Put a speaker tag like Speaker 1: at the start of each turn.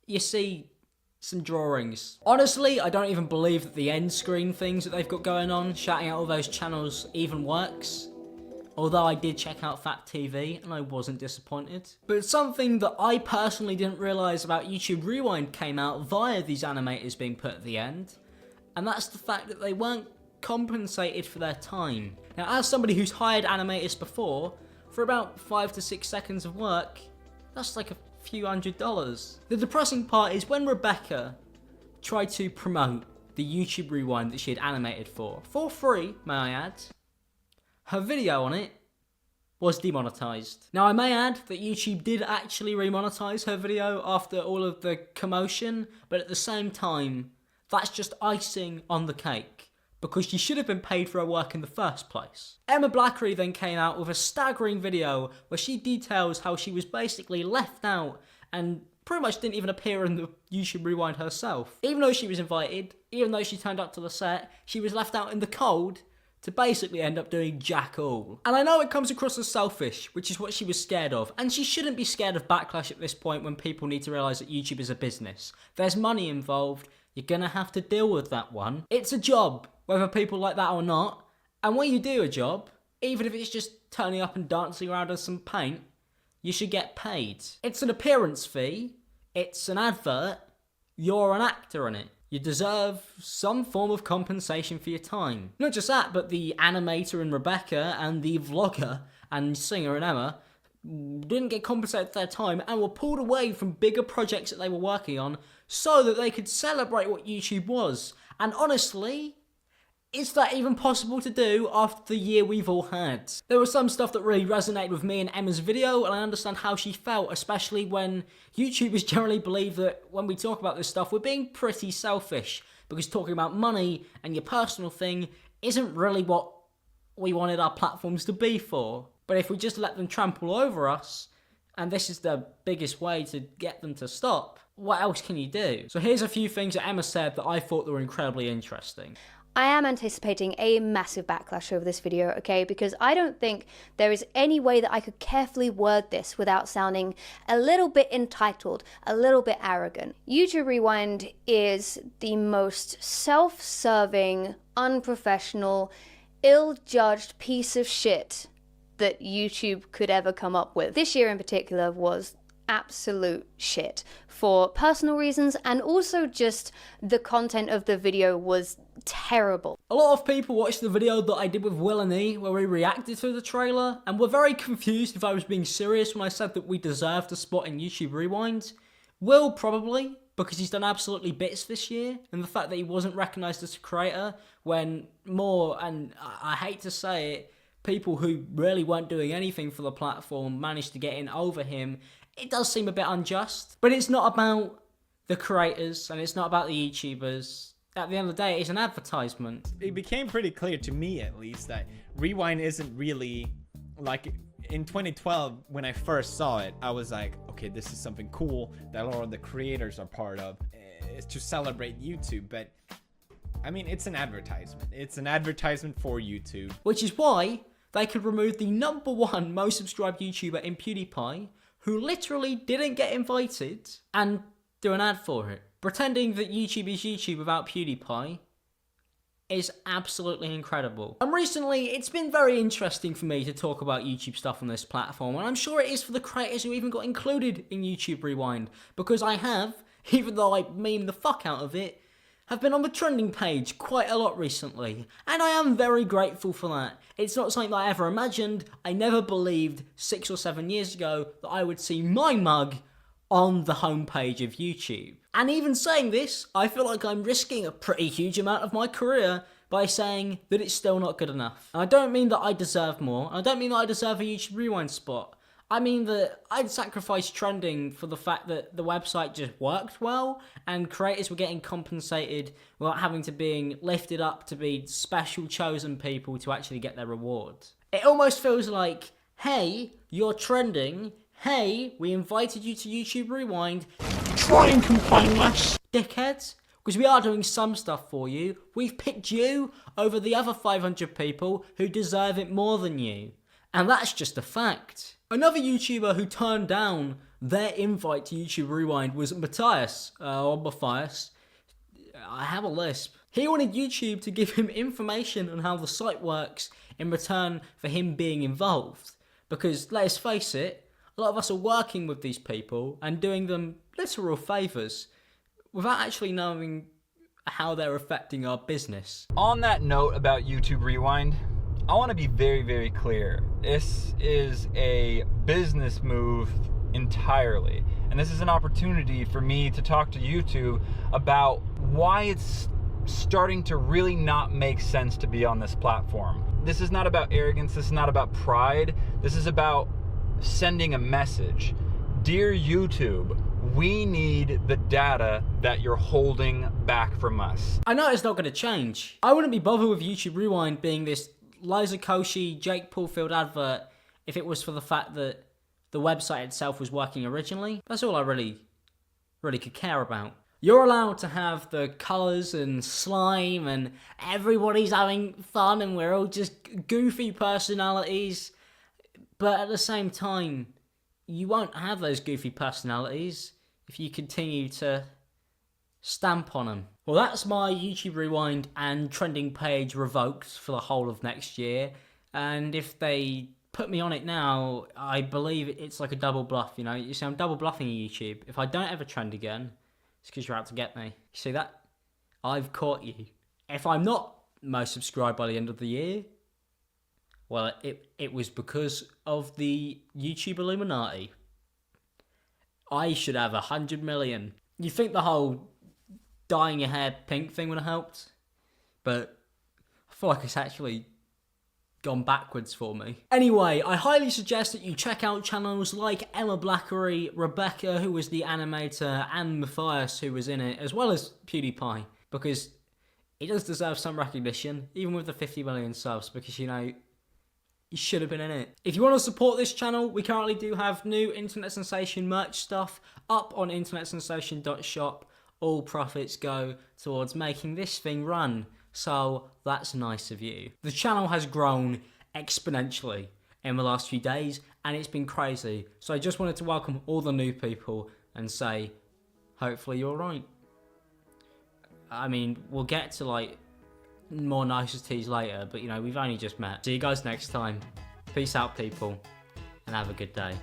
Speaker 1: you see some drawings. Honestly, I don't even believe that the end screen things that they've got going on, shouting out all those channels, even works. Although I did check out Fat TV and I wasn't disappointed. But something that I personally didn't realise about YouTube Rewind came out via these animators being put at the end. And that's the fact that they weren't compensated for their time. Now, as somebody who's hired animators before, for about 5 to 6 seconds of work, that's like a few $100s. The depressing part is when Rebecca tried to promote the YouTube Rewind that she had animated for free, may I add, her video on it was demonetized. Now, I may add that YouTube did actually remonetize her video after all of the commotion, but at the same time, that's just icing on the cake, because she should have been paid for her work in the first place. Emma Blackery then came out with a staggering video where she details how she was basically left out and pretty much didn't even appear in the YouTube Rewind herself. Even though she was invited, even though she turned up to the set, she was left out in the cold to basically end up doing jack all. And I know it comes across as selfish, which is what she was scared of, and she shouldn't be scared of backlash at this point when people need to realise that YouTube is a business. There's money involved, you're gonna have to deal with that one. It's a job, whether people like that or not, and when you do a job, even if it's just turning up and dancing around in some paint, you should get paid. It's an appearance fee, it's an advert, you're an actor in it. You deserve some form of compensation for your time. Not just that, but the animator in Rebecca and the vlogger and singer in Emma didn't get compensated for their time and were pulled away from bigger projects that they were working on so that they could celebrate what YouTube was. And honestly, is that even possible to do after the year we've all had? There was some stuff that really resonated with me in Emma's video, and I understand how she felt, especially when YouTubers generally believe that when we talk about this stuff, we're being pretty selfish, because talking about money and your personal thing isn't really what we wanted our platforms to be for. But if we just let them trample over us, and this is the biggest way to get them to stop, what else can you do? So here's a few things that Emma said that I thought were incredibly interesting.
Speaker 2: I am anticipating a massive backlash over this video, okay? Because I don't think there is any way that I could carefully word this without sounding a little bit entitled, a little bit arrogant. YouTube Rewind is the most self-serving, unprofessional, ill-judged piece of shit that YouTube could ever come up with. This year in particular was absolute shit for personal reasons, and also just the content of the video was terrible.
Speaker 1: A lot of people watched the video that I did with Will and E where we reacted to the trailer and were very confused if I was being serious when I said that we deserved a spot in YouTube Rewind. Will probably, because he's done absolutely bits this year, and the fact that he wasn't recognised as a creator when more, and I hate to say it, people who really weren't doing anything for the platform managed to get in over him. It does seem a bit unjust, but it's not about the creators and it's not about the YouTubers. At the end of the day, it's an advertisement.
Speaker 3: It became pretty clear to me, at least, that Rewind isn't really, like, in 2012, when I first saw it, I was like, okay, this is something cool that a lot of the creators are part of. It's to celebrate YouTube, but I mean, it's an advertisement. It's an advertisement for YouTube.
Speaker 1: Which is why they could remove the #1 most subscribed YouTuber in PewDiePie, who literally didn't get invited, and do an ad for it. Pretending that YouTube is YouTube without PewDiePie is absolutely incredible. And recently, it's been very interesting for me to talk about YouTube stuff on this platform, and I'm sure it is for the creators who even got included in YouTube Rewind, because I have, even though I meme the fuck out of it, have been on the trending page quite a lot recently, and I am very grateful for that. It's not something that I ever imagined. I never believed 6 or 7 years ago that I would see my mug on the homepage of YouTube. And even saying this, I feel like I'm risking a pretty huge amount of my career by saying that it's still not good enough. And I don't mean that I deserve more, I don't mean that I deserve a YouTube Rewind spot. I mean that I'd sacrifice trending for the fact that the website just worked well and creators were getting compensated without having to being lifted up to be special chosen people to actually get their reward. It almost feels like, hey, you're trending, hey, we invited you to YouTube Rewind, try and complain less, dickheads, because we are doing some stuff for you. We've picked you over the other 500 people who deserve it more than you. And that's just a fact. Another YouTuber who turned down their invite to YouTube Rewind was Matthias, or Matthias. I have a lisp. He wanted YouTube to give him information on how the site works in return for him being involved. Because, let's face it, a lot of us are working with these people and doing them literal favours without actually knowing how they're affecting our business.
Speaker 4: On that note about YouTube Rewind, I want to be very, very clear. This is a business move entirely. And this is an opportunity for me to talk to YouTube about why it's starting to really not make sense to be on this platform. This is not about arrogance, this is not about pride, this is about sending a message. Dear YouTube, we need the data that you're holding back from us.
Speaker 1: I know it's not going to change. I wouldn't be bothered with YouTube Rewind being this Liza Koshy, Jake Paulfield advert if it was for the fact that the website itself was working originally. That's all I really could care about. You're allowed to have the colours and slime and everybody's having fun and we're all just goofy personalities. But at the same time, you won't have those goofy personalities if you continue to stamp on them. Well, that's my YouTube Rewind and trending page revoked for the whole of next year. And if they put me on it now, I believe it's like a double bluff, you know? You see, I'm double bluffing YouTube. If I don't ever trend again, it's because you're out to get me. You see that? I've caught you. If I'm not most subscribed by the end of the year, well, it was because of the YouTube Illuminati. I should have 100 million. You think the whole dyeing your hair pink thing would have helped? But I feel like it's actually gone backwards for me. Anyway, I highly suggest that you check out channels like Emma Blackery, Rebecca, who was the animator, and Matthias, who was in it, as well as PewDiePie, because he does deserve some recognition, even with the 50 million subs, because, you know, he should have been in it. If you want to support this channel, we currently do have new Internet Sensation merch stuff up on internetsensation.shop. All profits go towards making this thing run. So that's nice of you. The channel has grown exponentially in the last few days and it's been crazy. So I just wanted to welcome all the new people and say, hopefully you're right. I mean, we'll get to like more niceties later, but you know, we've only just met. See you guys next time. Peace out, people, and have a good day.